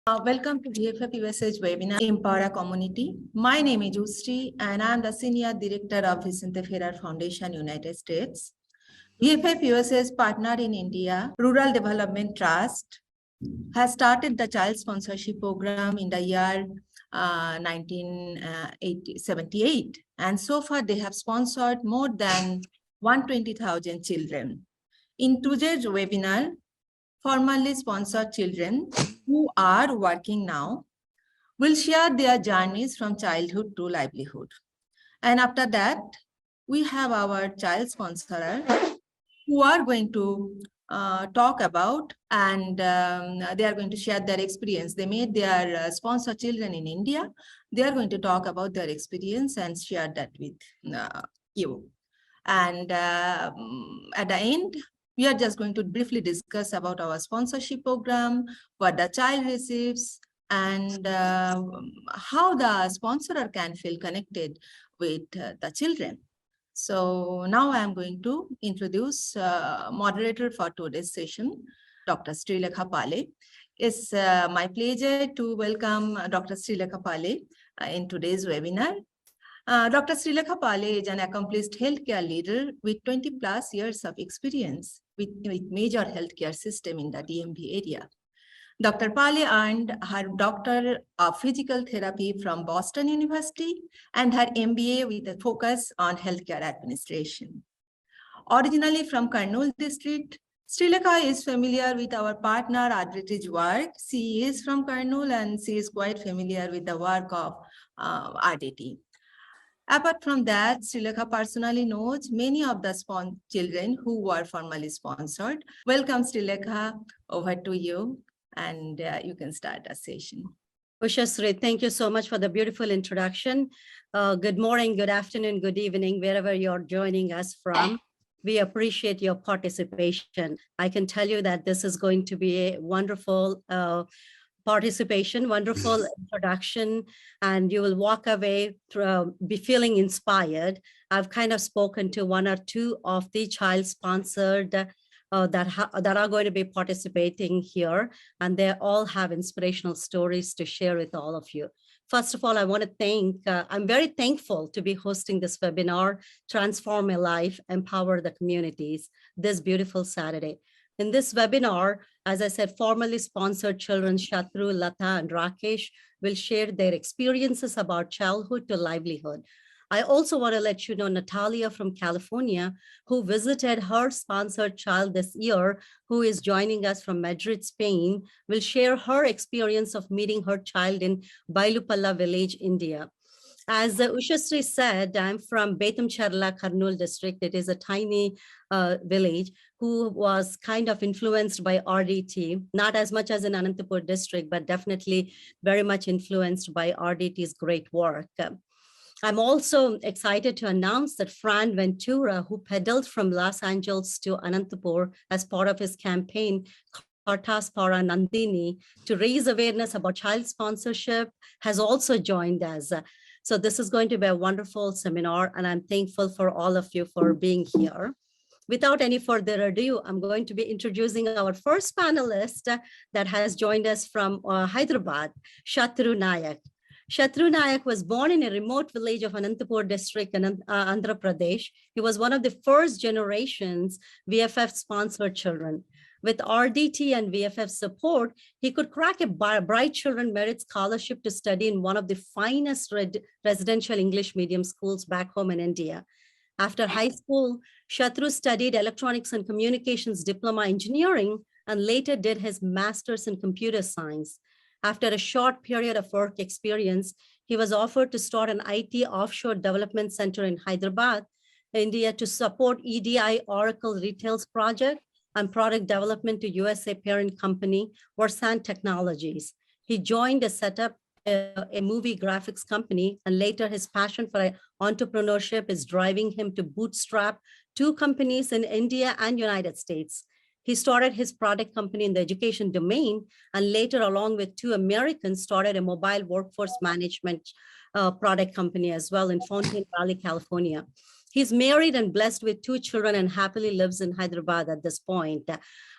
Welcome to VFF USA's webinar, Empower Community. My name is Ustri, and I'm the Senior Director of Vicente Ferrer Foundation, United States. VFF USA's partner in India, Rural Development Trust, has started the child sponsorship program in the year 1978. And so far, they have sponsored more than 120,000 children. In today's webinar, formerly sponsored children who are working now will share their journeys from childhood to livelihood. And after that, we have our child sponsorer who are going to talk about, and they are going to share their experience. They made their sponsor children in India. They are going to talk about their experience and share that with you. And at the end, we are just going to briefly discuss about our sponsorship program, what the child receives, and how the sponsorer can feel connected with the children. So now I am going to introduce moderator for today's session, Dr. Srilekha Pale. It's my pleasure to welcome Dr. Srilekha Pale in today's webinar. Dr. Srilekha Pale is an accomplished healthcare leader with 20 plus years of experience with major healthcare system in the DMV area. Dr. Pale earned her Doctor of Physical Therapy from Boston University and her MBA with a focus on healthcare administration. Originally from Kurnool district, Srilekha is familiar with our partner Adriti's work. She is from Kurnool and she is quite familiar with the work of RDT. Apart from that, Srilekha personally knows many of the children who were formally sponsored. Welcome, Srilekha. Over to you, and you can start the session. Ushasri, thank you so much for the beautiful introduction. Good morning, good afternoon, good evening, wherever you're joining us from. We appreciate your participation. I can tell you that this is going to be a wonderful participation, wonderful introduction, and you will walk away be feeling inspired. I've kind of spoken to one or two of the child-sponsored that are going to be participating here, and they all have inspirational stories to share with all of you. First of all, I want to thank, I'm very thankful to be hosting this webinar, Transform a Life, Empower the Communities, this beautiful Saturday. In this webinar, as I said, formally sponsored children Shatru, Lata, and Rakesh will share their experiences about childhood to livelihood. I also want to let you know Natalia from California, who visited her sponsored child this year, who is joining us from Madrid, Spain, will share her experience of meeting her child in Bailupalla village, India. As Ushasri said, I'm from Betamcharla, Kurnool district. It is a tiny village who was kind of influenced by RDT, not as much as in Anantapur district, but definitely very much influenced by RDT's great work. I'm also excited to announce that Fran Ventura, who pedaled from Los Angeles to Anantapur as part of his campaign, Kartas Para Nandini, to raise awareness about child sponsorship, has also joined us. So this is going to be a wonderful seminar, and I'm thankful for all of you for being here. Without any further ado, I'm going to be introducing our first panelist that has joined us from Hyderabad, Shatru Nayak. Shatru Nayak was born in a remote village of Anantapur district in Andhra Pradesh. He was one of the first generations VFF-sponsored children. With RDT and VFF support, he could crack a Bright Children Merit Scholarship to study in one of the finest residential English medium schools back home in India. After high school, Shatru studied Electronics and Communications Diploma Engineering and later did his master's in Computer Science. After a short period of work experience, he was offered to start an IT offshore development center in Hyderabad, India, to support EDI Oracle Retails project and product development to USA parent company, Versan Technologies. He joined to set up a movie graphics company, and later his passion for entrepreneurship is driving him to bootstrap two companies in India and United States. He started his product company in the education domain, and later, along with two Americans, started a mobile workforce management product company as well in Fountain Valley, California. He's married and blessed with two children and happily lives in Hyderabad at this point.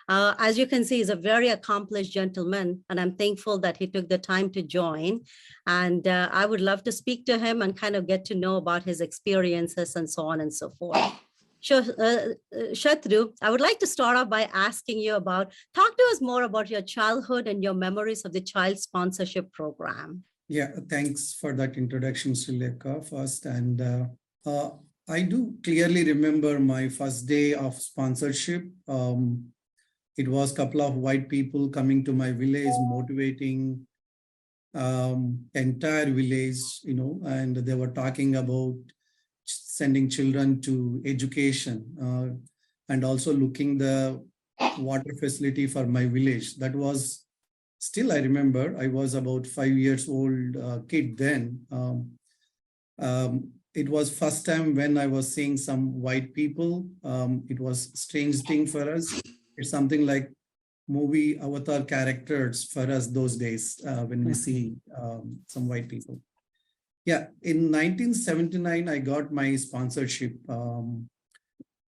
As you can see, he's a very accomplished gentleman, and I'm thankful that he took the time to join. And I would love to speak to him and kind of get to know about his experiences and so on and so forth. Shatru, I would like to start off by asking you talk to us more about your childhood and your memories of the child sponsorship program. Yeah, thanks for that introduction, Srilekha, first. And I do clearly remember my first day of sponsorship. It was a couple of white people coming to my village, motivating entire village, and they were talking about sending children to education and also looking the water facility for my village. That was still, I remember, I was about 5 years old kid then. It was first time when I was seeing some white people. It was strange thing for us. It's something like movie avatar characters for us those days when we see some white people. Yeah, in 1979, I got my sponsorship.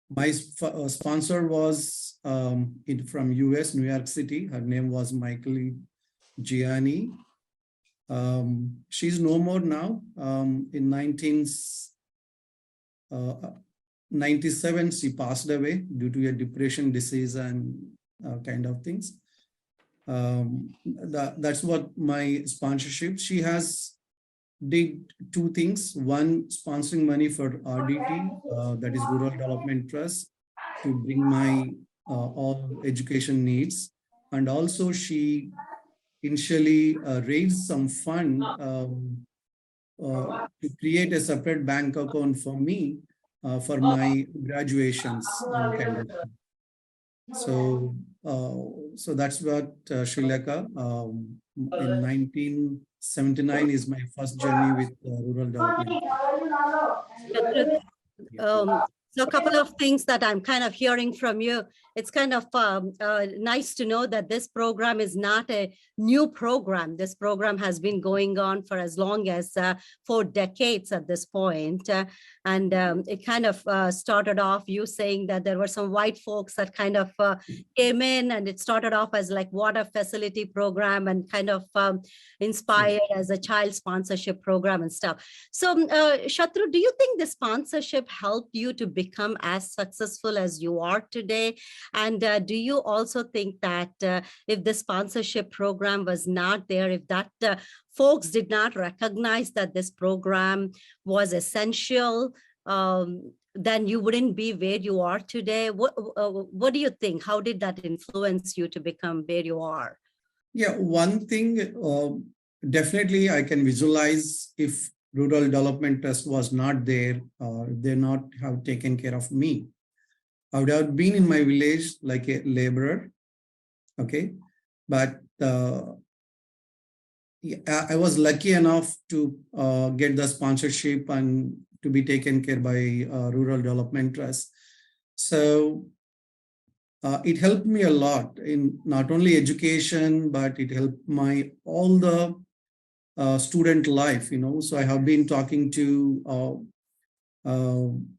My sponsor was from US, New York City. Her name was Michael Gianni. She's no more now. In 1997, she passed away due to a depression disease and kind of things. That's what my sponsorship. She has did two things. One, sponsoring money for RDT, that is Rural Development Trust, to bring my all education needs. And also she initially raised some fund to create a separate bank account for me for my graduations. Kind of. So that's what Srilekha. In 1979 is my first journey with rural development. So a couple of things that I'm kind of hearing from you. It's kind of nice to know that this program is not a new program. This program has been going on for as long as 4 decades at this point. And it kind of started off you saying that there were some white folks that kind of came in, and it started off as like water facility program and kind of inspired as a child sponsorship program and stuff. So Shatru, do you think the sponsorship helped you to become as successful as you are today? And do you also think that if the sponsorship program was not there, if that folks did not recognize that this program was essential, then you wouldn't be where you are today? What do you think? How did that influence you to become where you are? Yeah, one thing, definitely I can visualize if Rural Development Trust was not there, they not have taken care of me. I would have been in my village like a laborer, okay? But I was lucky enough to get the sponsorship and to be taken care by Rural Development Trust. So it helped me a lot in not only education, but it helped my all the student life, So I have been talking to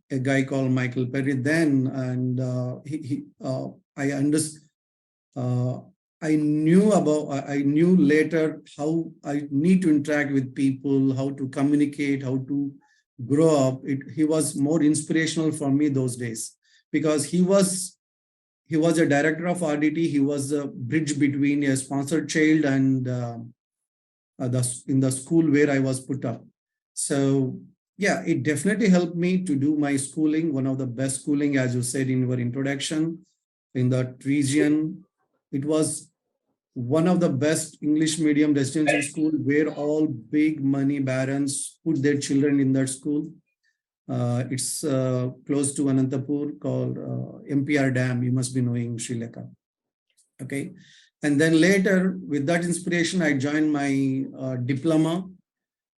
a guy called Michael Perry then, and I understood. I knew later how I need to interact with people, how to communicate, how to grow up. He was more inspirational for me those days because he was a director of RDT. He was a bridge between a sponsored child and in the school where I was put up. So yeah, it definitely helped me to do my schooling, one of the best schooling, as you said in your introduction, in that region. It was one of the best English medium residential school where all big money barons put their children in that school. It's close to Anantapur called MPR Dam. You must be knowing Srilekha. Okay. And then later, with that inspiration, I joined my diploma.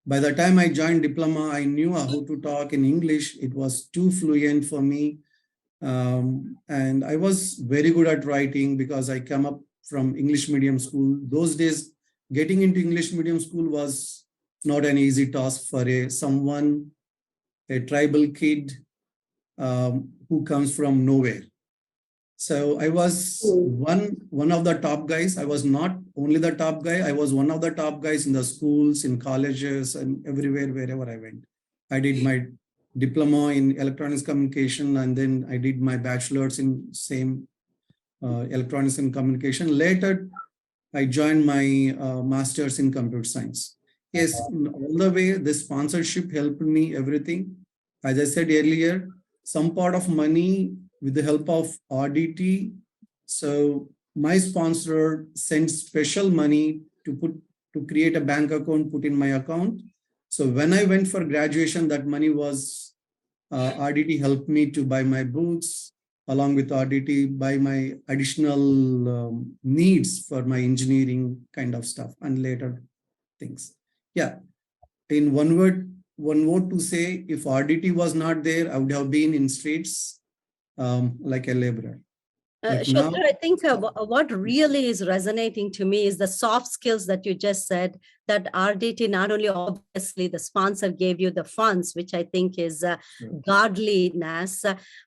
By the time I joined diploma, I knew how to talk in English. It was too fluent for me. And I was very good at writing because I come up from English medium school. Those days, getting into English medium school was not an easy task for a tribal kid who comes from nowhere. So I was one of the top guys. I was not only the top guy. I was one of the top guys in the schools, in colleges, and everywhere, wherever I went. I did my diploma in electronics communication, and then I did my bachelor's in same electronics and communication. Later, I joined my master's in computer science. Yes, all the way, the sponsorship helped me everything. As I said earlier, some part of money with the help of RDT. So my sponsor sent special money to create a bank account, put in my account. So when I went for graduation, that money was RDT helped me to buy my books, along with RDT, buy my additional needs for my engineering kind of stuff and later things. Yeah, in one word to say, if RDT was not there, I would have been in streets like a laborer. But now, Shobhar, I think what really is resonating to me is the soft skills that you just said, that RDT, not only obviously the sponsor gave you the funds, which I think is godliness,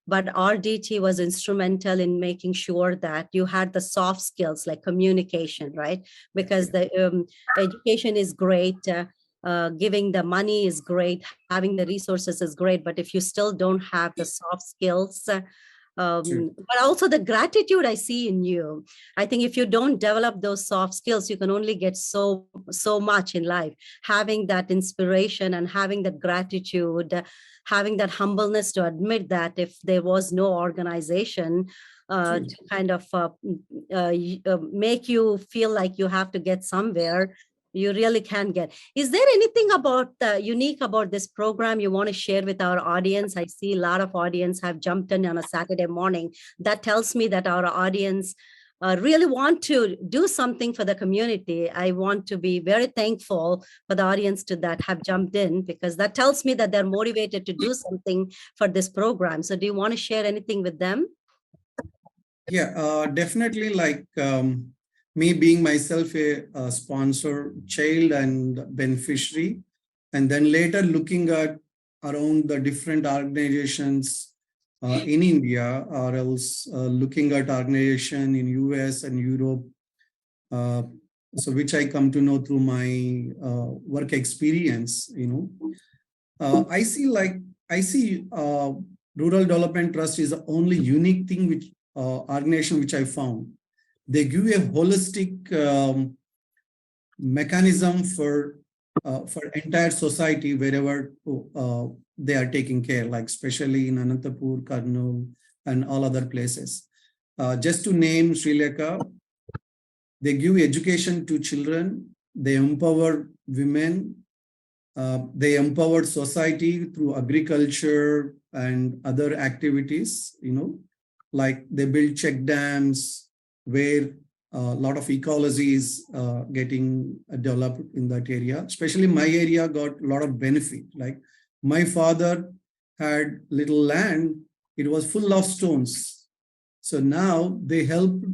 but RDT was instrumental in making sure that you had the soft skills like communication, right? Because the education is great. Giving the money is great, having the resources is great, but if you still don't have the soft skills, but also the gratitude I see in you. I think if you don't develop those soft skills, you can only get so much in life. Having that inspiration and having that gratitude, having that humbleness to admit that if there was no organization to kind of make you feel like you have to get somewhere, you really can get. Is there anything about unique about this program you want to share with our audience? I see a lot of audience have jumped in on a Saturday morning. That tells me that our audience really want to do something for the community. I want to be very thankful for the audience to that have jumped in, because that tells me that they're motivated to do something for this program. So do you want to share anything with them? Yeah, definitely, like me being myself a sponsor child and beneficiary, and then later looking at around the different organizations in India, or else looking at organization in US and Europe, so which I come to know through my work experience, I see Rural Development Trust is the only unique thing which organization which I found. They give a holistic mechanism for entire society wherever they are taking care, like especially in Anantapur, Kurnool, and all other places. Just to name Sri Lanka, they give education to children, they empower women, they empower society through agriculture and other activities, like they build check dams where a lot of ecology is getting developed in that area. Especially my area got a lot of benefit. Like my father had little land, it was full of stones. So now they help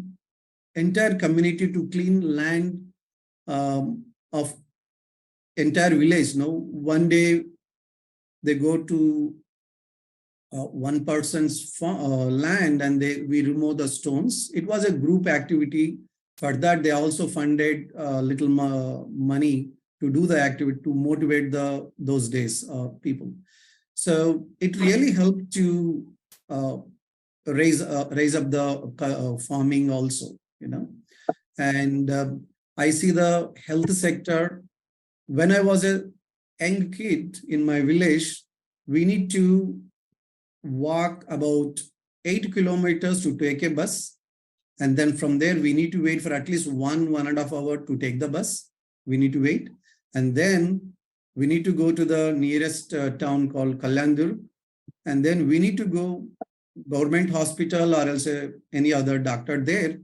entire community to clean land of entire village. One day they go to one person's land and we remove the stones. It was a group activity. For that, they also funded little money to do the activity to motivate those days people. So it really helped to raise up the farming also, And I see the health sector. When I was a young kid in my village, we need to walk about 8 kilometers to take a bus. And then from there, we need to wait for at least 1.5 hours to take the bus. We need to wait. And then we need to go to the nearest town called Kalyandur. And then we need to go government hospital or else any other doctor there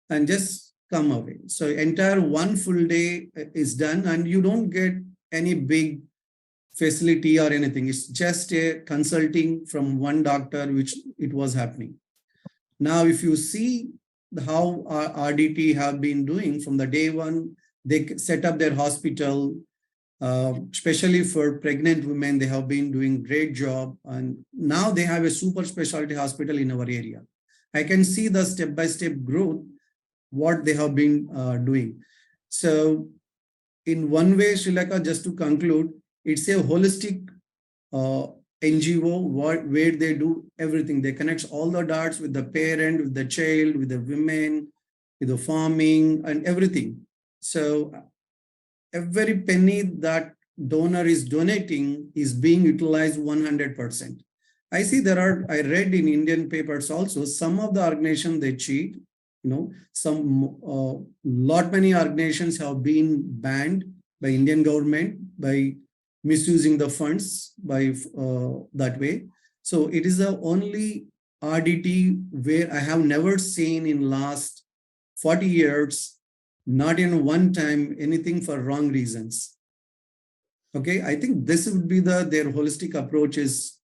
and just come away. So entire one full day is done and you don't get any big facility or anything. It's just a consulting from one doctor, which it was happening. Now, if you see how RDT have been doing from the day one, they set up their hospital, especially for pregnant women, they have been doing great job. And now they have a super specialty hospital in our area. I can see the step-by-step growth, what they have been doing. So in one way, Sri Lanka, just to conclude, it's a holistic NGO where they do everything. They connect all the dots with the parent, with the child, with the women, with the farming and everything. So every penny that donor is donating is being utilized 100%. I see I read in Indian papers also, some of the organizations they cheat, many organizations have been banned by Indian government by misusing the funds by that way. So it is the only RDT where I have never seen in last 40 years, not in one time, anything for wrong reasons. Okay, I think this would be their holistic approach is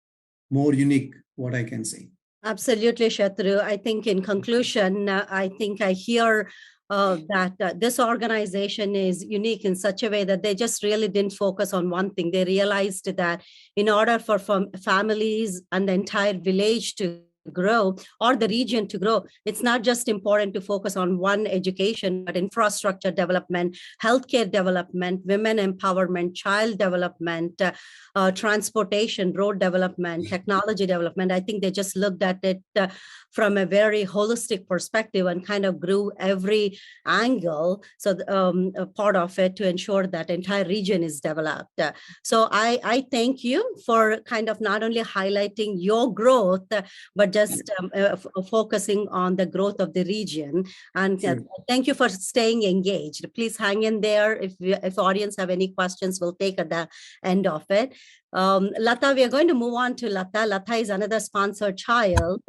more unique, what I can say. Absolutely, Shatru. I think in conclusion, I think I hear that this organization is unique in such a way that they just really didn't focus on one thing. They realized that in order for families and the entire village to grow or the region to grow, it's not just important to focus on one education, but infrastructure development, healthcare development, women empowerment, child development, transportation, road development, technology development. I think they just looked at it from a very holistic perspective and kind of grew every angle. So a part of it to ensure that entire region is developed. So I thank you for kind of not only highlighting your growth, but just focusing on the growth of the region. And thank you for staying engaged. Please hang in there. If the audience have any questions, we'll take at the end of it. Lata, we are going to move on to Lata. Lata is another sponsored child.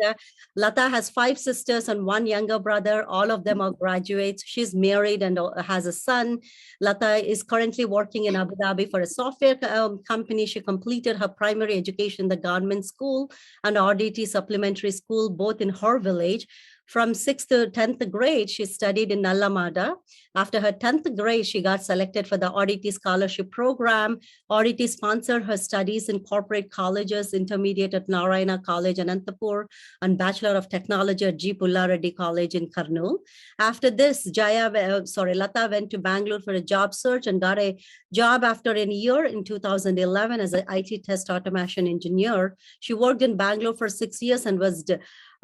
Lata has 5 sisters and 1 younger brother. All of them are graduates. She's married and has a son. Lata is currently working in Abu Dhabi for a software company. She completed her primary education in the government school and RDT supplementary school, both in her village. From 6th to 10th grade, she studied in Nalamada. After her 10th grade, she got selected for the RDT scholarship program. RDT sponsored her studies in corporate colleges, intermediate at Narayana College, Anantapur, and Bachelor of Technology at G. Pulla Reddy College in Kurnool. After this, Lata went to Bangalore for a job search and got a job after a year in 2011 as an IT test automation engineer. She worked in Bangalore for 6 years and was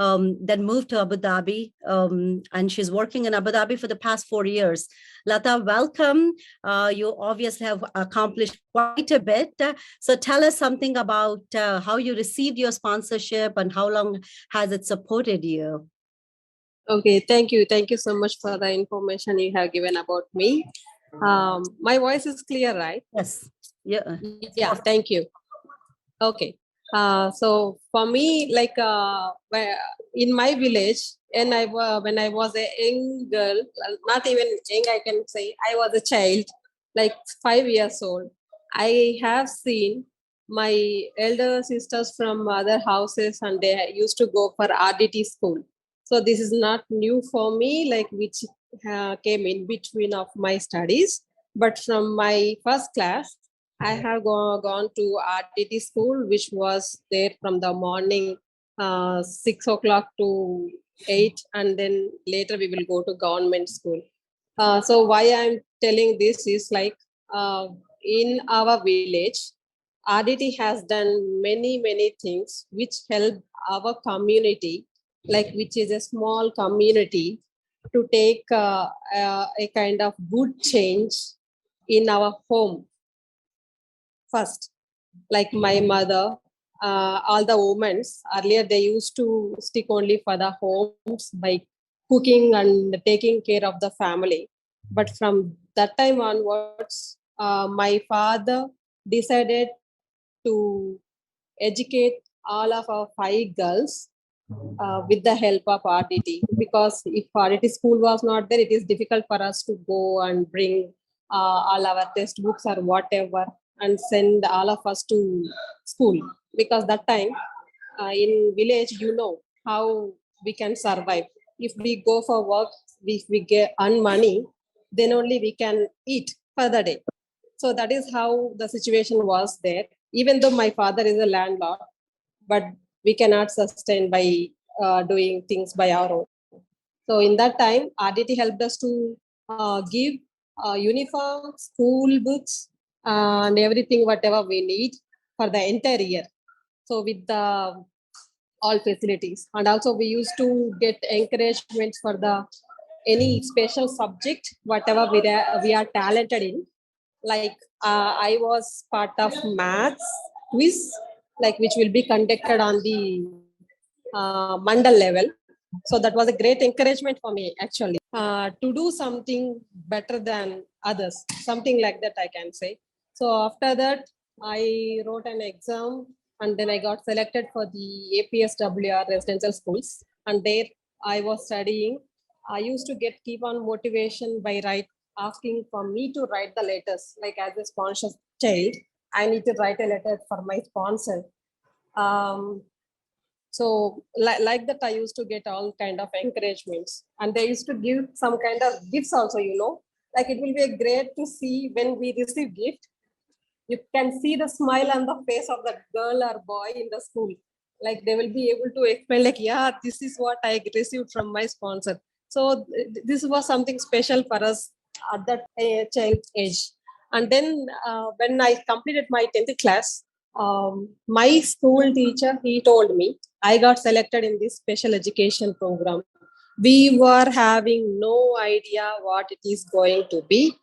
then moved to Abu Dhabi, and she's working in Abu Dhabi for the past 4 years. Lata, welcome. You obviously have accomplished quite a bit. So tell us something about how you received your sponsorship and how long has it supported you? Okay, thank you. Thank you so much for the information you have given about me. My voice is clear, right? Yes. Yeah. Yeah, thank you. Okay. So for me, like in my village, and when I was a young girl, not even young, I can say I was a child, like 5 years old. I have seen my elder sisters from other houses, and they used to go for RDT school. So this is not new for me, like which came in between of my studies. But from my first class, I have gone to RTT school, which was there from the morning 6 o'clock to 8, and then later we will go to government school. So why I'm telling this is like in our village, RDT has done many things which help our community, like which is a small community, to take a kind of good change in our home. First, like my mother, all the women earlier, they used to stick only for the homes by cooking and taking care of the family. But from that time onwards, my father decided to educate all of our 5 girls with the help of RDT, because if RDT school was not there, it is difficult for us to go and bring all our textbooks or whatever and send all of us to school, because that time in village, you know how we can survive. If we go for work, if we get earn money, then only we can eat for the day. So that is how the situation was there. Even though my father is a landlord, but we cannot sustain by doing things by our own. So in that time, RDT helped us to give uniform, school books, and everything whatever we need for the entire year. So with the all facilities, and also we used to get encouragement for the any special subject whatever we are talented in. Like I was part of maths quiz, like which will be conducted on the mandal level. So that was a great encouragement for me actually to do something better than others, something like that I can say. So after that, I wrote an exam and then I got selected for the APSWR residential schools. And there I was studying. I used to keep on motivation by asking for me to write the letters. Like as a sponsor child, I need to write a letter for my sponsor. So like that, I used to get all kind of encouragements, and they used to give some kind of gifts also, like it will be great to see when we receive gift. You can see the smile on the face of that girl or boy in the school. Like they will be able to explain like, yeah, this is what I received from my sponsor. So this was something special for us at that child age. And then when I completed my 10th class, my school teacher, he told me I got selected in this special education program. We were having no idea what it is going to be,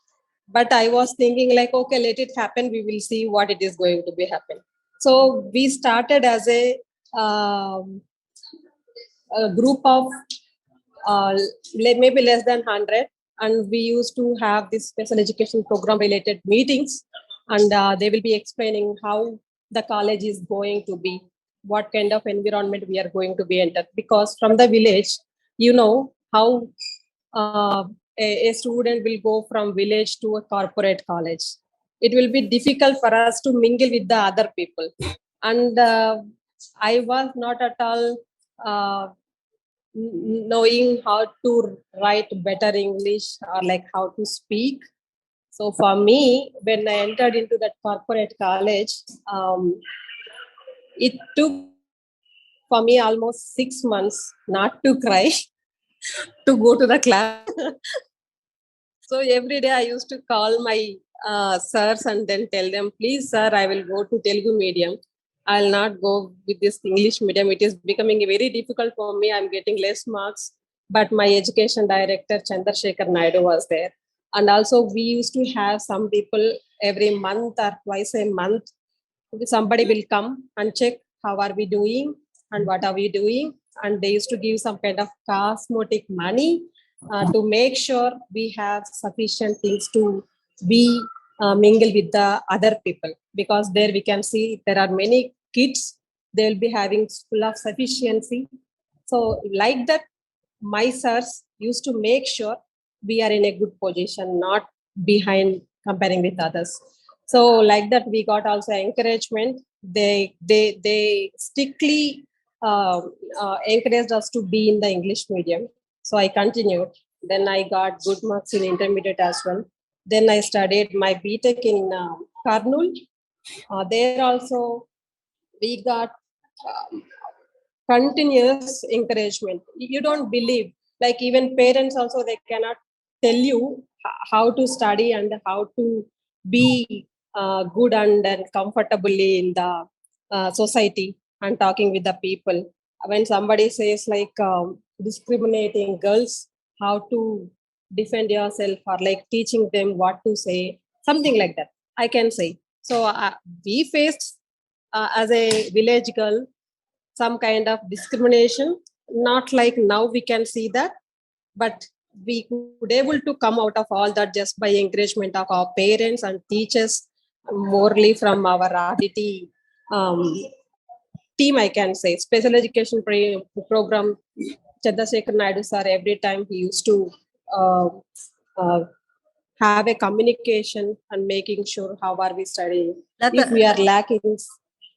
but I was thinking like, okay, let it happen. We will see what it is going to be happen. So we started as a group of maybe less than 100, and we used to have this special education program related meetings, and they will be explaining how the college is going to be, what kind of environment we are going to be entered. Because from the village, how a student will go from village to a corporate college. It will be difficult for us to mingle with the other people. And I was not at all knowing how to write better English or like how to speak. So for me, when I entered into that corporate college, it took for me almost 6 months not to cry to go to the class. So every day I used to call my sirs and then tell them, please, sir, I will go to Telugu medium. I'll not go with this English medium. It is becoming very difficult for me. I'm getting less marks. But my education director, Chandrasekhar Naidu, was there. And also we used to have some people every month or twice a month. Somebody will come and check how are we doing and what are we doing. And they used to give some kind of cosmetic money to make sure we have sufficient things to be mingle with the other people. Because there we can see there are many kids, they will be having full of sufficiency. So like that, my sirs used to make sure we are in a good position, not behind comparing with others. So like that, we got also encouragement. They strictly encouraged us to be in the English medium. So I continued. Then I got good marks in intermediate as well. Then I studied my BTech in Karnool. There also we got continuous encouragement. You don't believe, like even parents also, they cannot tell you how to study and how to be good and comfortably in the society and talking with the people. When somebody says like discriminating girls, how to defend yourself, or like teaching them what to say, something like that, I can say. So we faced as a village girl some kind of discrimination, not like now we can see that, but we could able to come out of all that just by encouragement of our parents and teachers, morely from our RDT team, I can say. Special education program, Chandrasekhar Naidu sir, every time he used to uh, uh, have a communication and making sure how are we studying. If we are lacking.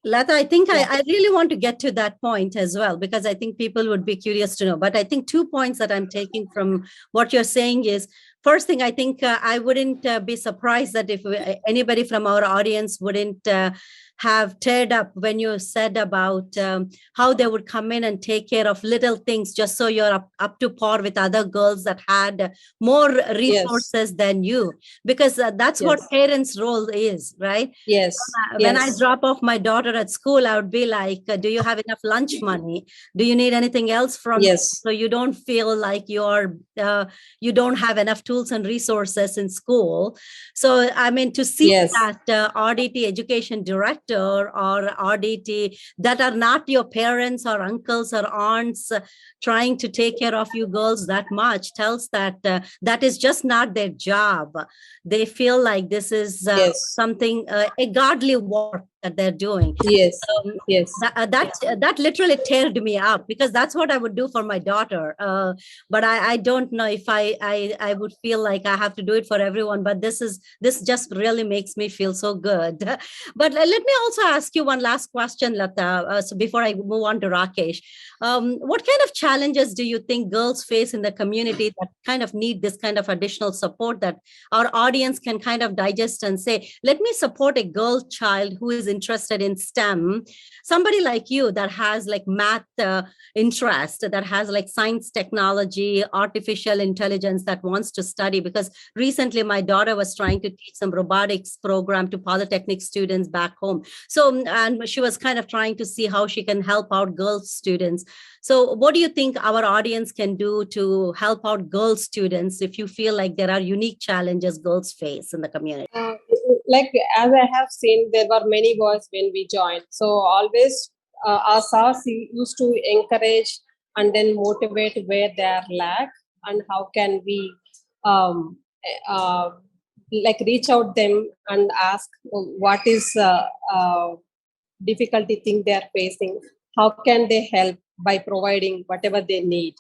Lata, I think Yeah. I really want to get to that point as well, because I think people would be curious to know. But I think 2 points that I'm taking from what you're saying is, first thing, I think I wouldn't be surprised that if anybody from our audience wouldn't have teared up when you said about how they would come in and take care of little things just so you're up to par with other girls that had more resources than you, because that's what parents' role is, right? Yes. When I Yes. drop off my daughter at school, I would be like, do you have enough lunch money? Do you need anything else from me? Yes. So you don't feel like you don't have enough tools and resources in school. So, I mean, to see Yes. that RDT education director or RDT that are not your parents or uncles or aunts trying to take care of you girls that much tells that that is just not their job. They feel like this is Yes. something, a godly work that they're doing. Yes. Yes. That literally teared me up, because that's what I would do for my daughter. But I don't know if I would feel like I have to do it for everyone. But this just really makes me feel so good. But let me also ask you one last question, Lata. So before I move on to Rakesh, what kind of challenges do you think girls face in the community that kind of need this kind of additional support that our audience can kind of digest and say, let me support a girl child who is interested in STEM, somebody like you that has like math interest, that has like science, technology, artificial intelligence, that wants to study? Because recently my daughter was trying to teach some robotics program to polytechnic students back home. So, and she was kind of trying to see how she can help out girl students. So what do you think our audience can do to help out girl students if you feel like there are unique challenges girls face in the community? Like as I have seen, there were many boys when we joined. So always us used to encourage and then motivate where they are lack, and how can we like reach out them and ask what is difficulty thing they are facing, how can they help by providing whatever they need,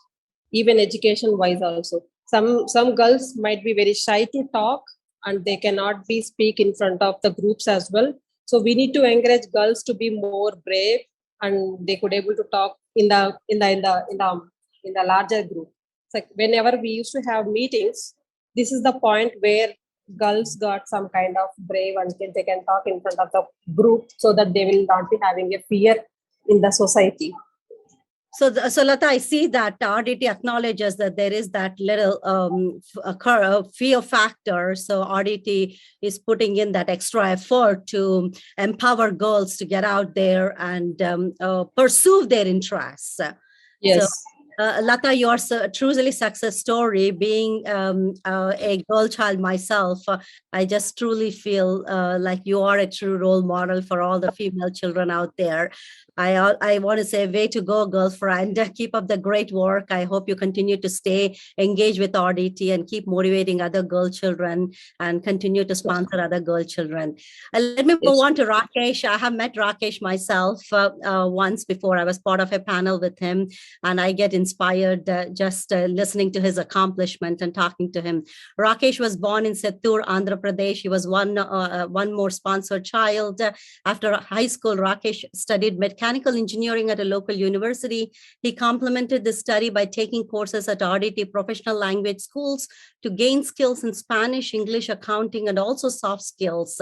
even education wise also. Some girls might be very shy to talk, and they cannot be speak in front of the groups as well. So we need to encourage girls to be more brave, and they could able to talk in the larger group. It's like whenever we used to have meetings, this is the point where girls got some kind of brave and they can talk in front of the group, so that they will not be having a fear in the society. So Lata, I see that RDT acknowledges that there is that little fear factor. So RDT is putting in that extra effort to empower girls to get out there and pursue their interests. Yes. So, Lata, your truly success story, being a girl child myself, I just truly feel like you are a true role model for all the female children out there. I want to say, way to go, girlfriend. Keep up the great work. I hope you continue to stay engaged with RDT and keep motivating other girl children and continue to sponsor other girl children. Let me move on to Rakesh. I have met Rakesh myself once before. I was part of a panel with him, and I get inspired just listening to his accomplishment and talking to him. Rakesh was born in Settur, Andhra Pradesh. He was one more sponsored child. After high school, Rakesh studied mechanical engineering at a local university. He complemented this study by taking courses at RDT professional language schools to gain skills in Spanish, English, accounting, and also soft skills.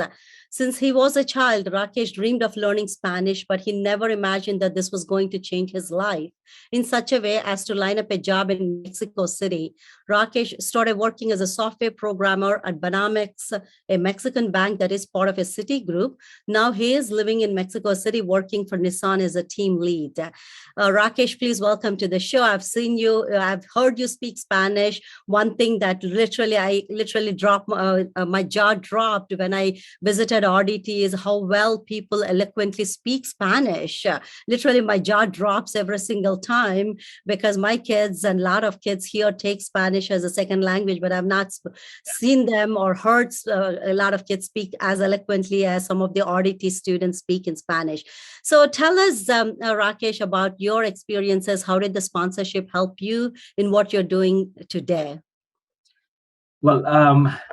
Since he was a child, Rakesh dreamed of learning Spanish, but he never imagined that this was going to change his life in such a way as to line up a job in Mexico City. Rakesh started working as a software programmer at Banamex, a Mexican bank that is part of a Citi group. Now he is living in Mexico City, working for Nissan as a team lead. Rakesh, please welcome to the show. I've seen you, I've heard you speak Spanish. One thing that I literally dropped, my jaw dropped when I visited RDT is how well people eloquently speak Spanish. Literally, my jaw drops every single time, because my kids and a lot of kids here take Spanish as a second language, but I've not seen them or heard a lot of kids speak as eloquently as some of the RDT students speak in Spanish. So tell us, Rakesh, about your experiences. How did the sponsorship help you in what you're doing today? Well,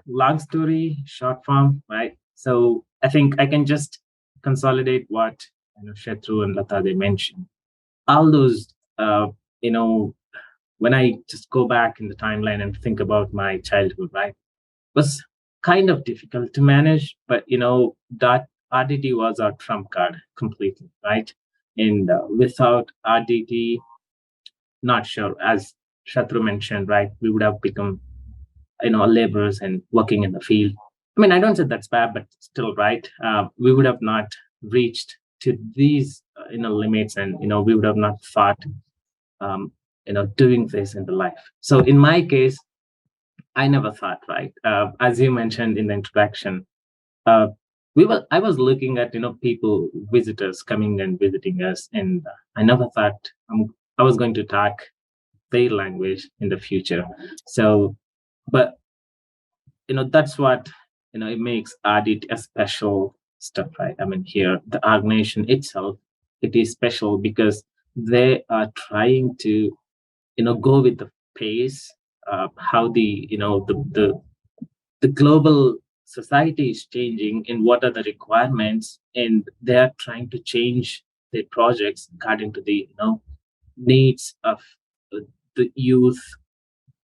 long story, short form, right? So I think I can just consolidate what Shetru and Lata, they mentioned. All those, when I just go back in the timeline and think about my childhood, right, was kind of difficult to manage. But that RDT was our trump card completely, right? And without RDT, not sure, as Shatru mentioned, right, we would have become, laborers and working in the field. I mean, I don't say that's bad, but still, right, we would have not reached to these, limits, and, we would have not thought, doing this in the life. So in my case, I never thought, right, as you mentioned in the introduction, uh, I was looking at, people, visitors coming and visiting us, and I never thought I was going to talk their language in the future. So, but that's what it makes Audit a special stuff, right? I mean, here the organization itself, it is special because they are trying to go with the pace, how the global society is changing and what are the requirements, and they are trying to change their projects according to the needs of the youth,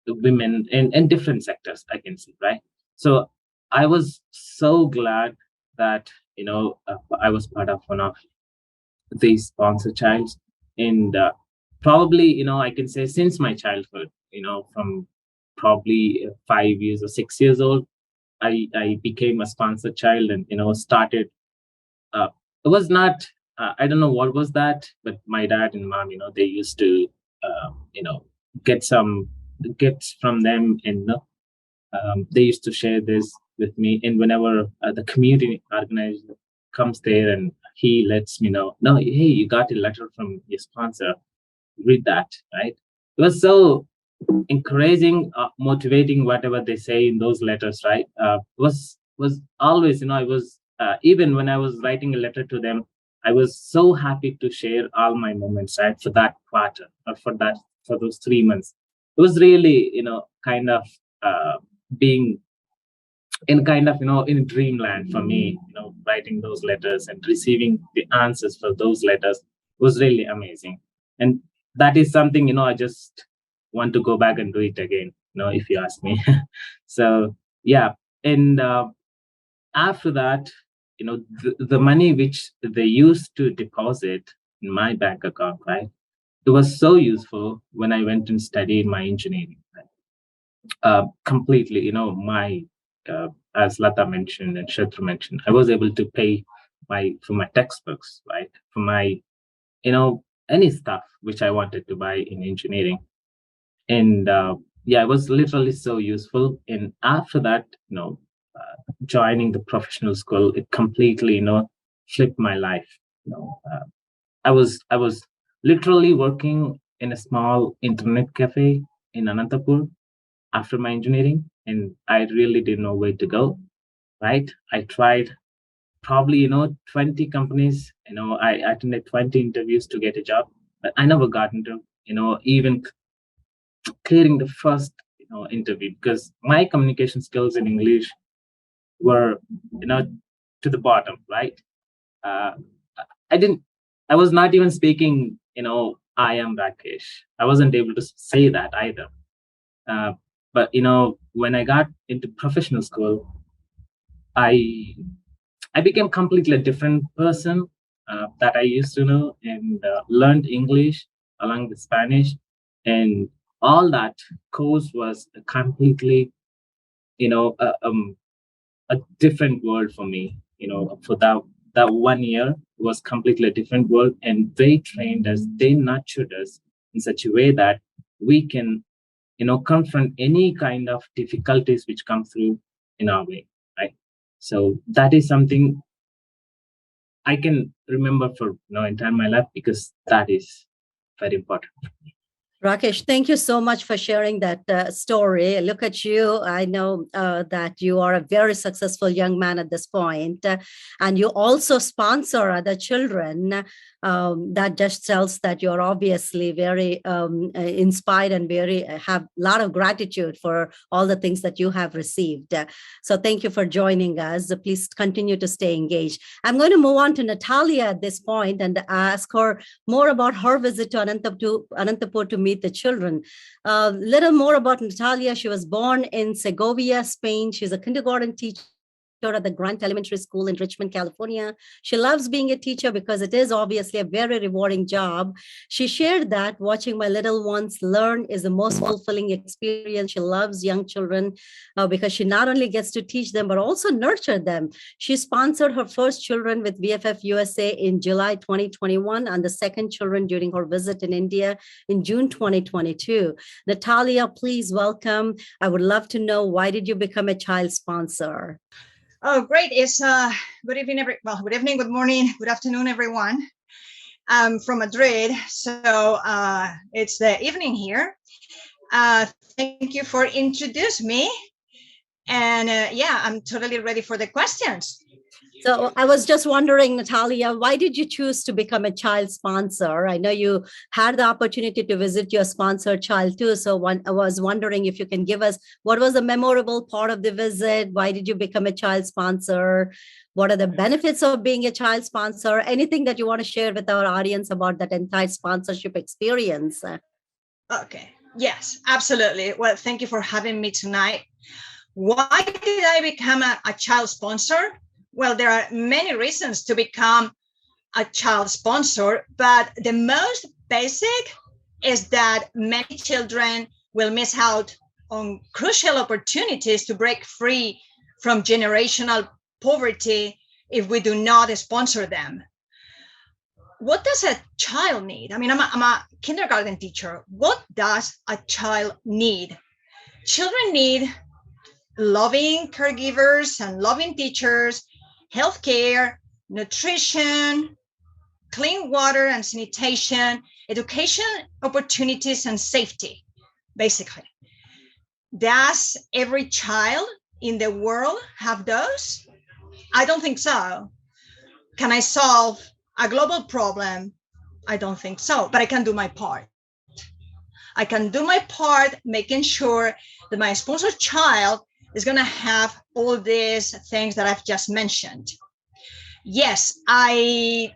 the women, and different sectors, I can see, right? So I was so glad that I was part of one of these sponsor childs, and probably I can say since my childhood, from probably 5 years or 6 years old, I became a sponsored child, and started. It was not. I don't know what was that, but my dad and mom, they used to, get some gifts from them, and they used to share this with me. And whenever the community organizer comes there, and he lets me know, no, hey, you got a letter from your sponsor. Read that, right? It was so encouraging, motivating, whatever they say in those letters, right? Was always, I was even when I was writing a letter to them, I was so happy to share all my moments, right, for that quarter, or for those 3 months. It was really, kind of being in kind of in dreamland for me, writing those letters and receiving the answers for those letters was really amazing. And that is something, I just want to go back and do it again, if you ask me. So yeah. And after that, the money which they used to deposit in my bank account, right, it was so useful when I went and studied my engineering, right? Completely, my as Lata mentioned and Shatru mentioned, I was able to pay for my textbooks, right, for my any stuff which I wanted to buy in engineering. And yeah, it was literally so useful. And after that, joining the professional school, it completely flipped my life. I was literally working in a small internet cafe in Anantapur after my engineering, and I really didn't know where to go, right? I tried probably 20 companies, I attended 20 interviews to get a job, but I never got into even clearing the first interview, because my communication skills in English were to the bottom, right? uh, I was not even speaking I am Rakesh. I wasn't able to say that either. But when I got into professional school, I became completely a different person that I used to know, and learned English along with Spanish, and all that course was completely, a different world for me. For that 1 year was completely a different world, and they trained us, they nurtured us in such a way that we can, confront any kind of difficulties which come through in our way, right? So that is something I can remember for entire my life, because that is very important. Rakesh, thank you so much for sharing that story. Look at you. I know that you are a very successful young man at this point, and you also sponsor other children. That just tells that you're obviously very inspired and very have a lot of gratitude for all the things that you have received. So thank you for joining us. Please continue to stay engaged. I'm going to move on to Natalia at this point and ask her more about her visit to Anantapur to meet the children. Little more about Natalia. She was born in Segovia, Spain. She's a kindergarten teacher at the Grant Elementary School in Richmond, California. She loves being a teacher because it is obviously a very rewarding job. She shared that watching my little ones learn is the most fulfilling experience. She loves young children because she not only gets to teach them, but also nurture them. She sponsored her first children with VFF USA in July 2021 and the second children during her visit in India in June 2022. Natalia, please welcome. I would love to know, why did you become a child sponsor? Oh, great. It's good evening, good evening, good morning, good afternoon, everyone. I'm from Madrid, so it's the evening here. Thank you for introducing me. And yeah, I'm totally ready for the questions. So I was just wondering, Natalia, why did you choose to become a child sponsor? I know you had the opportunity to visit your sponsored child too. So I was wondering if you can give us, what was the memorable part of the visit? Why did you become a child sponsor? What are the benefits of being a child sponsor? Anything that you want to share with our audience about that entire sponsorship experience? Okay. Yes, absolutely. Well, thank you for having me tonight. Why did I become a child sponsor? Well, there are many reasons to become a child sponsor, but the most basic is that many children will miss out on crucial opportunities to break free from generational poverty if we do not sponsor them. What does a child need? I mean, I'm a kindergarten teacher. What does a child need? Children need loving caregivers and loving teachers, healthcare, nutrition, clean water and sanitation, education opportunities, and safety, basically. Does every child in the world have those? I don't think so. Can I solve a global problem? I don't think so, but I can do my part. I can do my part making sure that my sponsored child is going to have all these things that I've just mentioned. Yes, I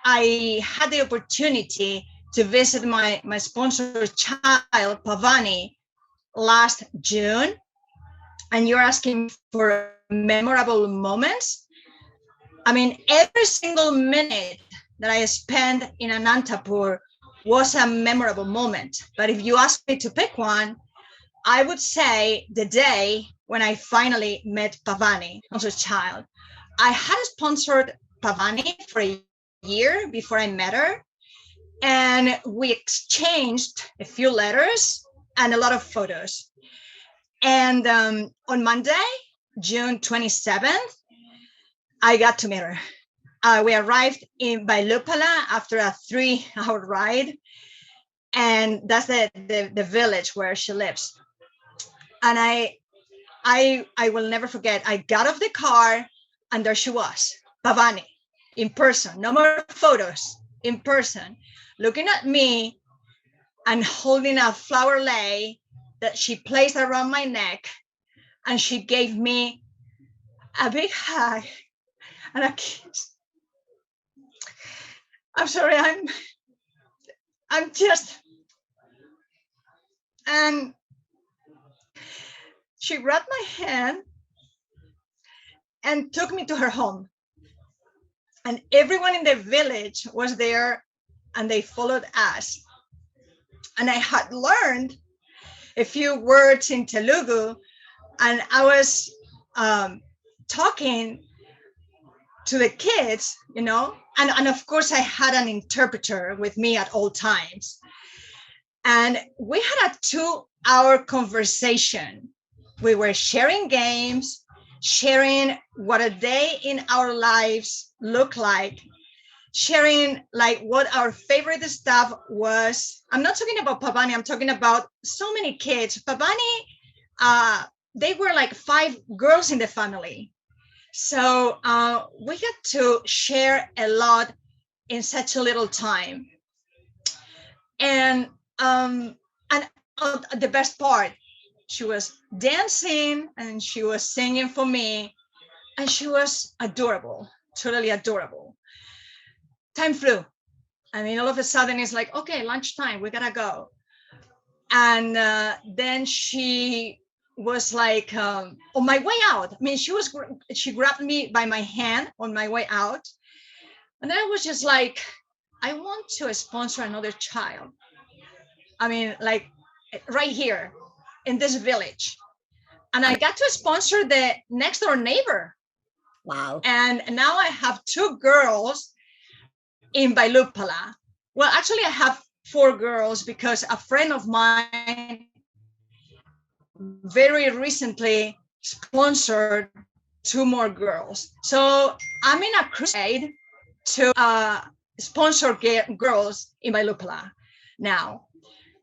had the opportunity to visit my sponsored child, Pavani, last June. And you're asking for memorable moments. I mean, every single minute that I spent in Anantapur was a memorable moment. But if you ask me to pick one, I would say the day when I finally met Pavani, also a child. I had sponsored Pavani for a year before I met her, and we exchanged a few letters and a lot of photos. And on Monday, June 27th, I got to meet her. We arrived in Bailupala after a 3-hour ride, and that's the village where she lives. And I will never forget, I got off the car and there she was, Pavani, in person, no more photos, in person, looking at me and holding a flower lei that she placed around my neck. And she gave me a big hug and a kiss. I'm sorry, I'm just, and she grabbed my hand and took me to her home. And everyone in the village was there and they followed us. And I had learned a few words in Telugu, and I was talking to the kids, you know, and of course I had an interpreter with me at all times. And we had a 2-hour conversation. We were sharing games, sharing what a day in our lives looked like, sharing like what our favorite stuff was. I'm not talking about Pavani, I'm talking about so many kids. Pavani, they were like 5 girls in the family. So we got to share a lot in such a little time. And the best part, she was dancing and she was singing for me, and she was adorable, totally adorable. Time flew. I mean, all of a sudden it's like, okay, lunchtime, we gotta go. And then she was like on my way out. I mean, she grabbed me by my hand on my way out, and then I was just like, I want to sponsor another child. I mean, like right here in this village, and I got to sponsor the next door neighbor. Wow. And now I have 2 girls in Bailupala. Well, actually, I have 4 girls because a friend of mine very recently sponsored 2 more girls. So I'm in a crusade to sponsor girls in Bailupala now.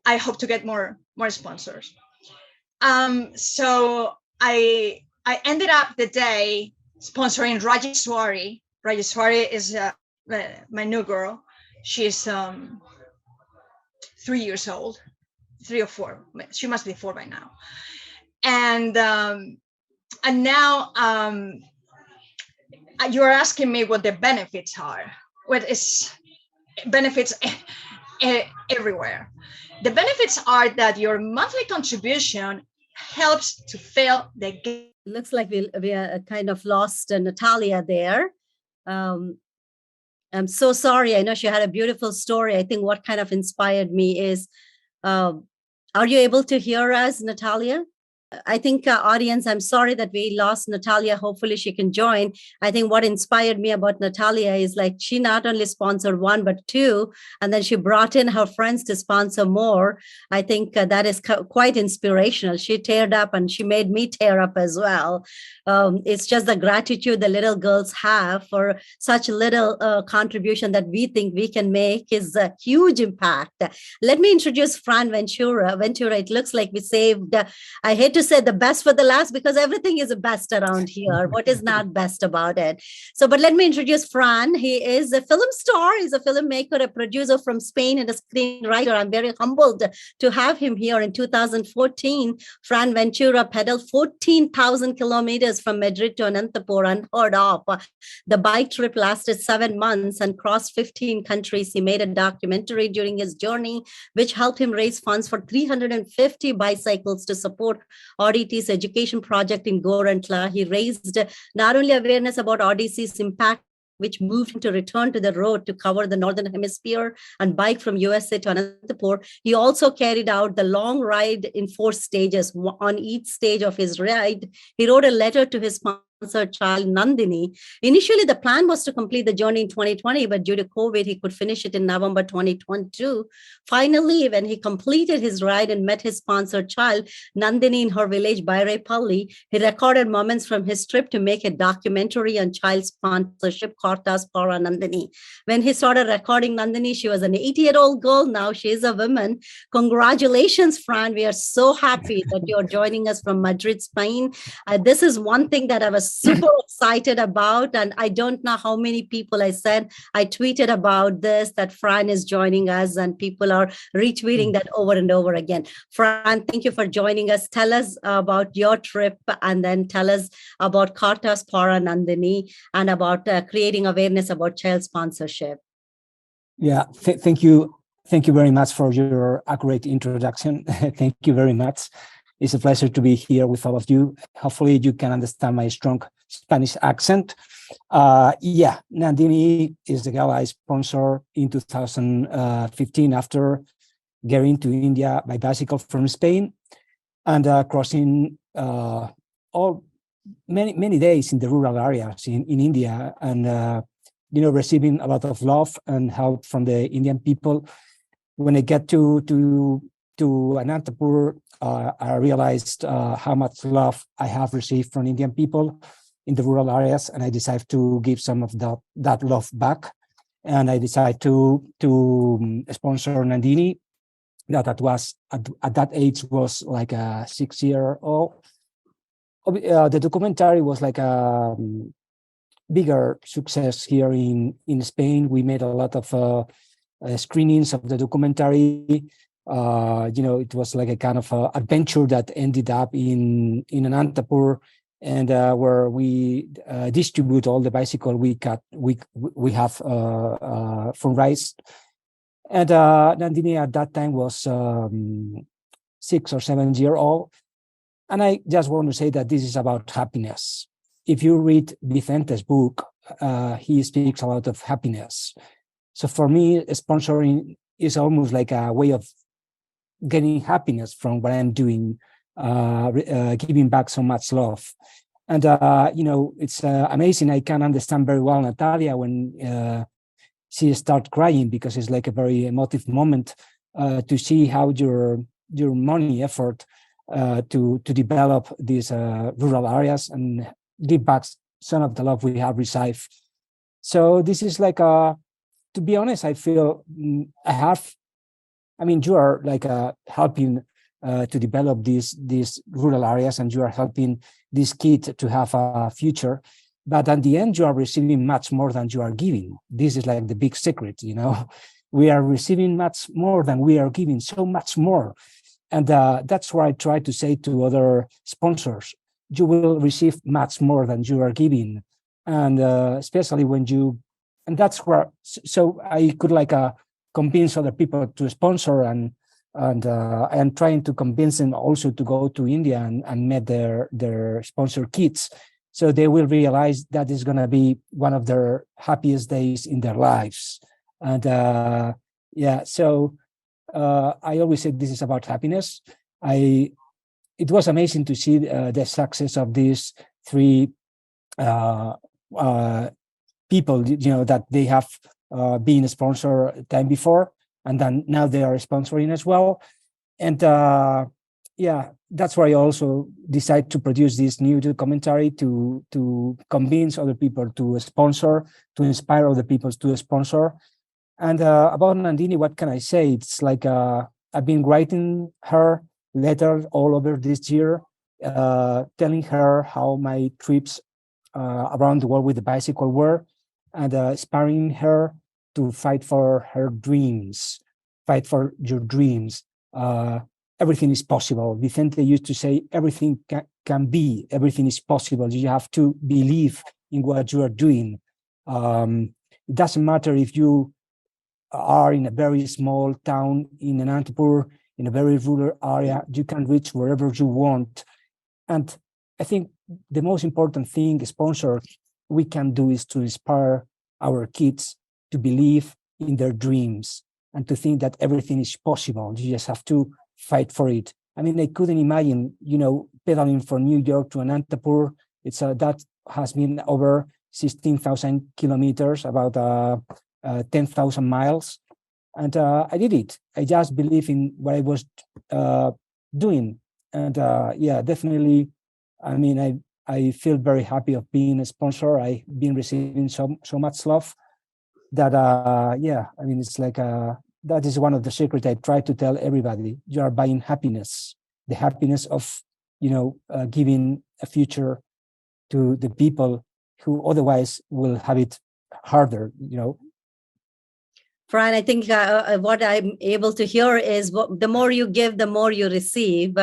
I hope to get more sponsors. So I ended up the day sponsoring Rajeswari. Rajeswari is my new girl. She's 3 years old, 3 or 4. She must be 4 by now. And now you're asking me what the benefits are. What is benefits everywhere? The benefits are that your monthly contribution helps to fill the gap. Looks like we are kind of lost Natalia there. I'm so sorry. I know she had a beautiful story. I think what kind of inspired me is, are you able to hear us, Natalia? I think audience, I'm sorry that we lost Natalia. Hopefully she can join. I think what inspired me about Natalia is like she not only sponsored 1, but 2, and then she brought in her friends to sponsor more. I think that is quite inspirational. She teared up and she made me tear up as well. It's just the gratitude the little girls have for such little contribution that we think we can make is a huge impact. Let me introduce Fran Ventura. Ventura, it looks like we saved, I hate to say the best for the last because everything is the best around here. What is not best about it? So, but let me introduce Fran. He is a film star. He's a filmmaker, a producer from Spain, and a screenwriter. I'm very humbled to have him here. In 2014, Fran Ventura pedaled 14,000 kilometers from Madrid to Anantapur, unheard of. The bike trip lasted 7 months and crossed 15 countries. He made a documentary during his journey, which helped him raise funds for 350 bicycles to support Audity's education project in Gorantla. He raised not only awareness about Odyssey's impact, which moved him to return to the road to cover the Northern Hemisphere and bike from USA to Anantapur. He also carried out the long ride in 4 stages. On each stage of his ride, he wrote a letter to his child Nandini. Initially, the plan was to complete the journey in 2020, but due to COVID, he could finish it in November 2022. Finally, when he completed his ride and met his sponsored child, Nandini, in her village, Bairepalli, he recorded moments from his trip to make a documentary on child sponsorship, Kartas Para Nandini. When he started recording Nandini, she was an 80-year-old girl. Now she is a woman. Congratulations, Fran. We are so happy that you're joining us from Madrid, Spain. This is one thing that I was super excited about. And I don't know how many people I tweeted about this, that Fran is joining us, and people are retweeting that over and over again. Fran, thank you for joining us. Tell us about your trip, and then tell us about Kartas Para Nandini and about creating awareness about child sponsorship. Yeah, thank you. Thank you very much for your accurate introduction. Thank you very much. It's a pleasure to be here with all of you. Hopefully you can understand my strong Spanish accent. Yeah, Nandini is the girl I sponsored in 2015 after getting to India by bicycle from Spain and crossing many days in the rural areas in India, and receiving a lot of love and help from the Indian people. When I get to Anantapur, I realized how much love I have received from Indian people in the rural areas, and I decided to give some of that love back. And I decided to sponsor Nandini. That was at that age was like a 6-year-old. The documentary was like a bigger success here in Spain. We made a lot of screenings of the documentary. It was like a kind of adventure that ended up in Anantapur, and where we distribute all the bicycle we have from rice. And Nandini at that time was 6 or 7 years old. And I just want to say that this is about happiness. If you read Vicente's book, he speaks a lot of happiness. So for me, sponsoring is almost like a way of getting happiness from what I'm doing, giving back so much love. And, it's amazing. I can understand very well Natalia when she starts crying, because it's like a very emotive moment to see how your money effort to develop these rural areas and give back some of the love we have received. So this is like to be honest, I feel you are like helping to develop these rural areas, and you are helping this kid to have a future. But at the end, you are receiving much more than you are giving. This is like the big secret, We are receiving much more than we are giving, so much more. And that's why I try to say to other sponsors, you will receive much more than you are giving. And especially when and that's where, so I could convince other people to sponsor, and I'm trying to convince them also to go to India and meet their sponsor kids. So they will realize that is going to be one of their happiest days in their lives. And so I always say this is about happiness. It was amazing to see the success of these three people, that they have been a sponsor time before, and then now they are sponsoring as well. And that's why I also decided to produce this new documentary to convince other people to sponsor, to inspire other people to sponsor. And about Nandini, what can I say? It's like I've been writing her letters all over this year, telling her how my trips around the world with the bicycle were, and inspiring her to fight for her dreams, fight for your dreams. Everything is possible. Vicente used to say, everything can be, everything is possible. You have to believe in what you are doing. It doesn't matter if you are in a very small town in Anantapur, in a very rural area, you can reach wherever you want. And I think the most important thing, sponsor, we can do is to inspire our kids to believe in their dreams and to think that everything is possible. You just have to fight for it. I mean, I couldn't imagine, pedaling from New York to Anantapur. It's that has been over 16,000 kilometers, about 10,000 miles. And I did it. I just believe in what I was doing. And definitely, I mean, I feel very happy of being a sponsor. I've been receiving so much love that, it's like that is one of the secrets I try to tell everybody. You are buying happiness, the happiness of, giving a future to the people who otherwise will have it harder, Fran, I think what I'm able to hear is the more you give, the more you receive.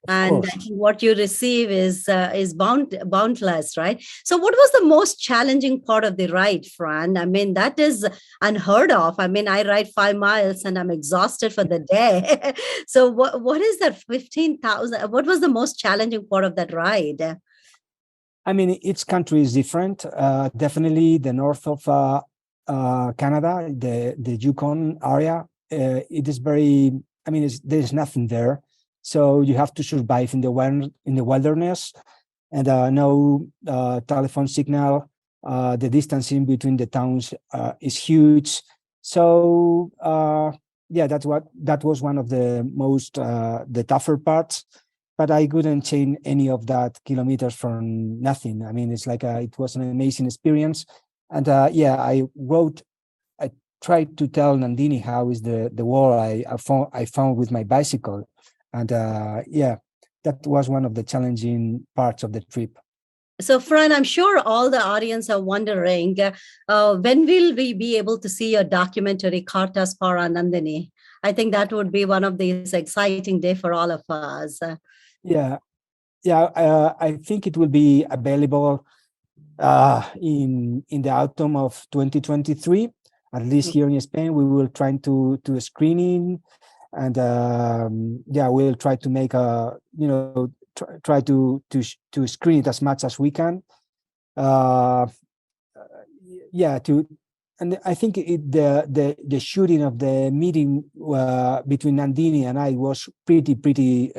And I think what you receive is boundless, right? So what was the most challenging part of the ride, Fran? I mean, that is unheard of. I mean, I ride 5 miles and I'm exhausted for the day. So what is that 15,000? What was the most challenging part of that ride? I mean, each country is different. Definitely the north of Canada, the Yukon area, it is very, there's nothing there. So you have to survive in the wilderness, and no telephone signal. The distance in between the towns is huge. So that was one of the most the tougher parts. But I couldn't change any of that kilometers from nothing. I mean, it's like it was an amazing experience. And I tried to tell Nandini how is the wall I found with my bicycle. And that was one of the challenging parts of the trip. So, Fran, I'm sure all the audience are wondering, when will we be able to see your documentary, Kartas Para Nandini? I think that would be one of these exciting days for all of us. I think it will be available in the autumn of 2023. At least here in Spain, we will try to screening, and we'll try to make try to screen it as much as we can. Yeah, and I think the shooting of the meeting between Nandini and I was pretty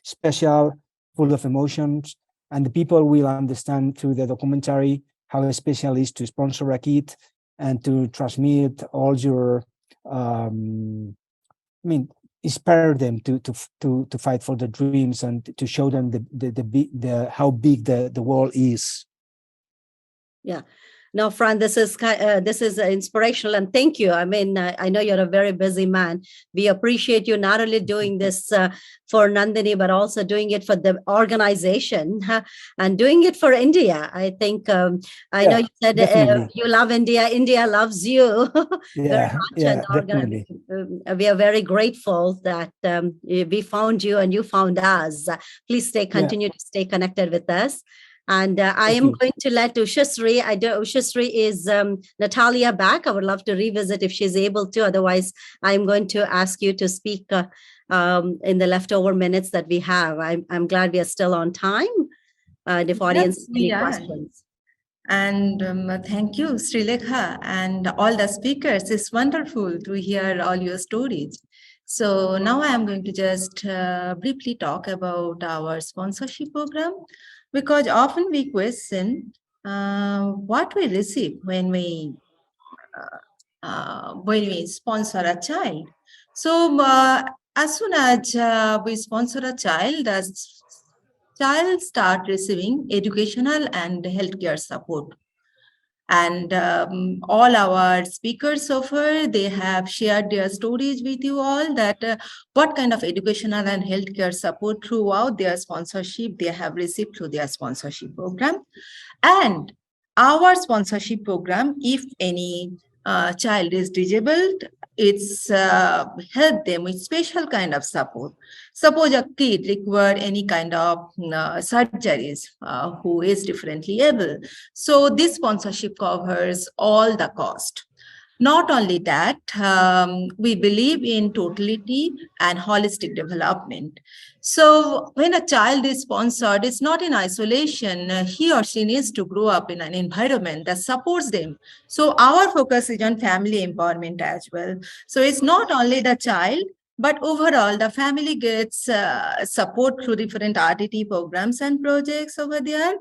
special, full of emotions, and the people will understand through the documentary how special it is to sponsor a kid and to transmit all your, I mean, inspire them to fight for the dreams and to show them the how big the world is. Yeah. No, Fran, this is inspirational, and thank you. I mean, I know you're a very busy man. We appreciate you not only doing this for Nandini, but also doing it for the organization and doing it for India. I think I know you said you love India. India loves you very much, and definitely. We are very grateful that we found you and you found us. Please continue to stay connected with us. And I am going to let Ushasri, Ushasri is Natalia back. I would love to revisit if she's able to. Otherwise, I'm going to ask you to speak in the leftover minutes that we have. I'm glad we are still on time. If audience has any questions. And thank you, Srilekha, and all the speakers. It's wonderful to hear all your stories. So now I am going to just briefly talk about our sponsorship program, because often we question what we receive when we sponsor a child. So as soon as we sponsor a child, the child start receiving educational and healthcare support. And all our speakers so far, they have shared their stories with you all that what kind of educational and healthcare support throughout their sponsorship they have received through their sponsorship program. And our sponsorship program, if any child is disabled, it's help them with special kind of support. Suppose a kid require any kind of surgeries who is differently able. So this sponsorship covers all the cost. Not only that, we believe in totality and holistic development. So when a child is sponsored, it's not in isolation. He or she needs to grow up in an environment that supports them. So our focus is on family empowerment as well. So it's not only the child, but overall, the family gets support through different RTT programs and projects over there.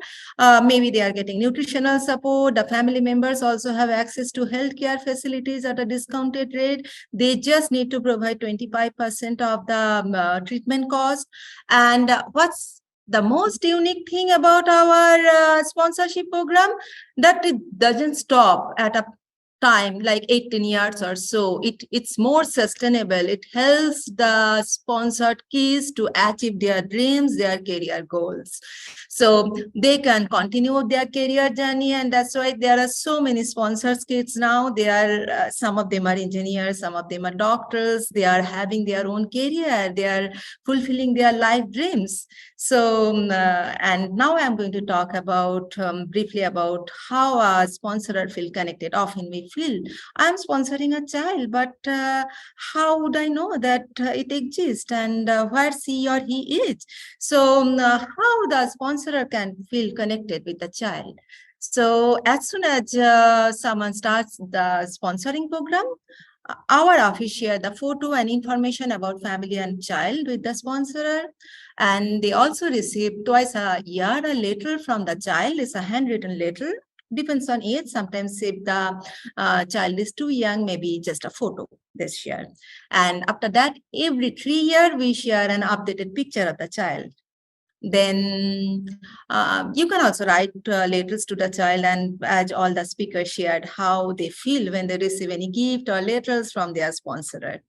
Maybe they are getting nutritional support. The family members also have access to healthcare facilities at a discounted rate. They just need to provide 25% of the treatment cost. And what's the most unique thing about our sponsorship program, that it doesn't stop at a time like 18 years or so. It's more sustainable. It helps the sponsored kids to achieve their dreams, their career goals. So they can continue their career journey, and that's why there are so many sponsors kids now. They are some of them are engineers, some of them are doctors. They are having their own career. They are fulfilling their life dreams. So and now I'm going to talk about briefly about how a sponsorer feel connected. Often we feel I'm sponsoring a child, but how would I know that it exists and where she or he is? So how the sponsorer can feel connected with the child? So as soon as someone starts the sponsoring program, our office share the photo and information about family and child with the sponsorer. And they also receive twice a year a letter from the child. It's a handwritten letter. Depends on age. Sometimes if the child is too young, maybe just a photo they share. And after that, every 3 years, we share an updated picture of the child. Then you can also write letters to the child, and as all the speakers shared, how they feel when they receive any gift or letters from their sponsorer.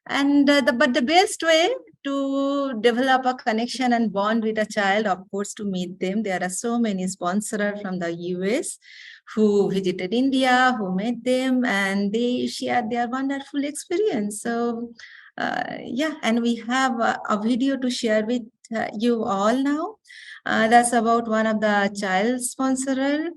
And but the best way to develop a connection and bond with a child, of course, to meet them. There are so many sponsors from the US who visited India, who met them, and they shared their wonderful experience. So yeah, and we have a video to share with you all now. That's about one of the child sponsorer.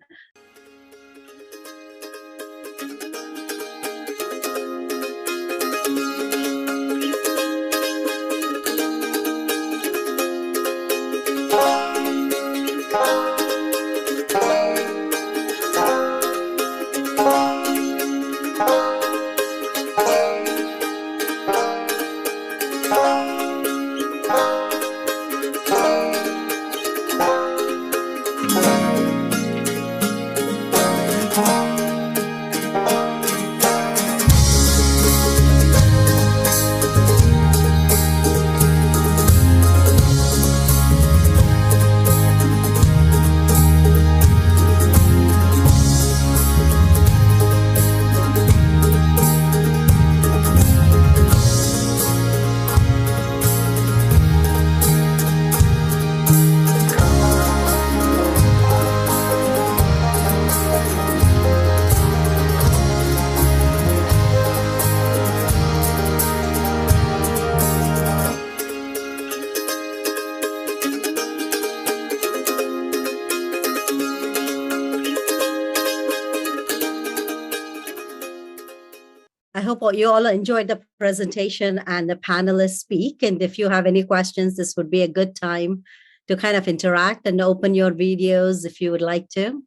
I hope you all enjoyed the presentation and the panelists speak. And if you have any questions, this would be a good time to kind of interact and open your videos if you would like to.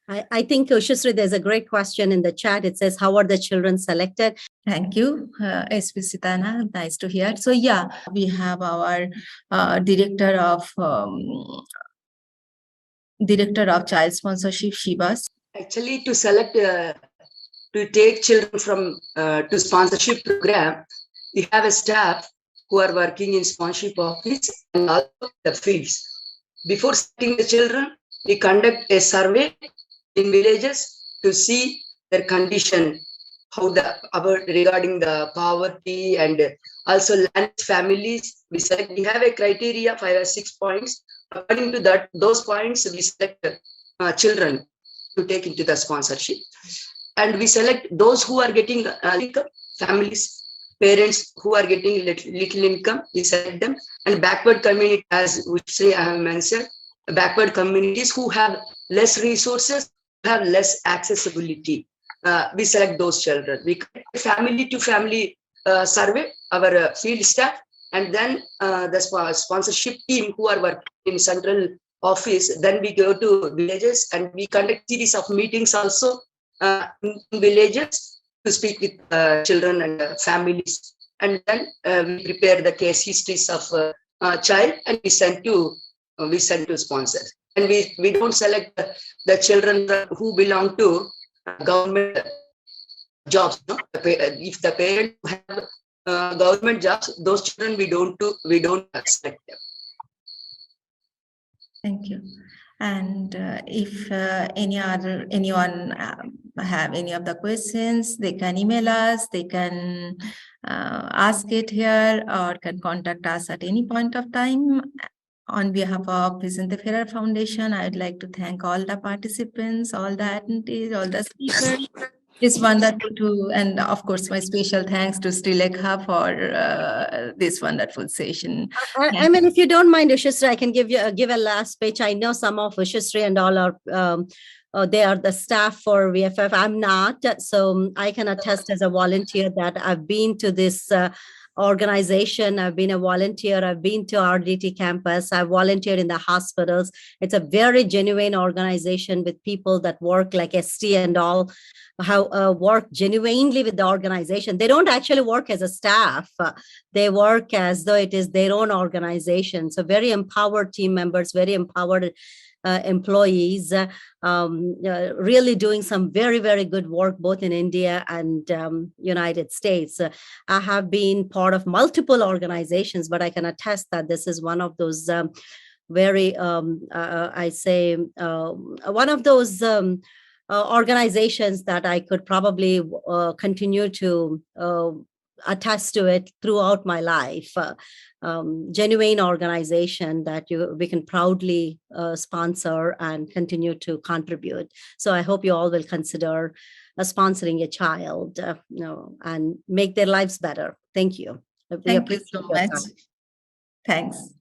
I think, Ushasri, there's a great question in the chat. It says, how are the children selected? Thank you, SP Sitana. Nice to hear. So yeah, we have our director of child sponsorship, Shivas. Actually, to select, to take children from to sponsorship program, we have a staff who are working in sponsorship office and also the fields. Before selecting the children, we conduct a survey in villages to see their condition, how regarding the poverty and also land families. We have a criteria, 5 or 6 points. According to those points, we select children to take into the sponsorship. And we select those who are getting income, families, parents who are getting little income, we select them. And backward community, as I have mentioned, backward communities who have less resources, have less accessibility. We select those children. We conduct a family to family survey, our field staff, and then the sponsorship team who are working in central office. Then we go to villages and we conduct series of meetings also in villages to speak with children and families. And then we prepare the case histories of child and we send to sponsors. And we don't select the children who belong to government jobs. No? If the parents have government jobs, those children we don't select them. Thank you. And if anyone have any of the questions, they can email us, they can ask it here, or can contact us at any point of time. On behalf of Vicente Ferrer Foundation, I would like to thank all the participants, all the attendees, all the speakers. It's wonderful to, and of course, my special thanks to Srilekha for this wonderful session. I mean, if you don't mind, Ushasri, I can give a last speech. I know some of Ushasri and all are, they are the staff for VFF. I'm not, so I can attest as a volunteer that I've been to this organization. I've been a volunteer. I've been to RDT campus. I've volunteered in the hospitals. It's a very genuine organization with people that work like ST and all, work genuinely with the organization. They don't actually work as a staff. They work as though it is their own organization. So very empowered team members, very empowered employees, really doing some very, very good work both in India and United States. I have been part of multiple organizations, but I can attest that this is one of those very, I say, one of those organizations that I could probably continue to attest to it throughout my life. Genuine organization that we can proudly sponsor and continue to contribute. So I hope you all will consider sponsoring a child, and make their lives better. Thank you. Thank you so much. Thanks.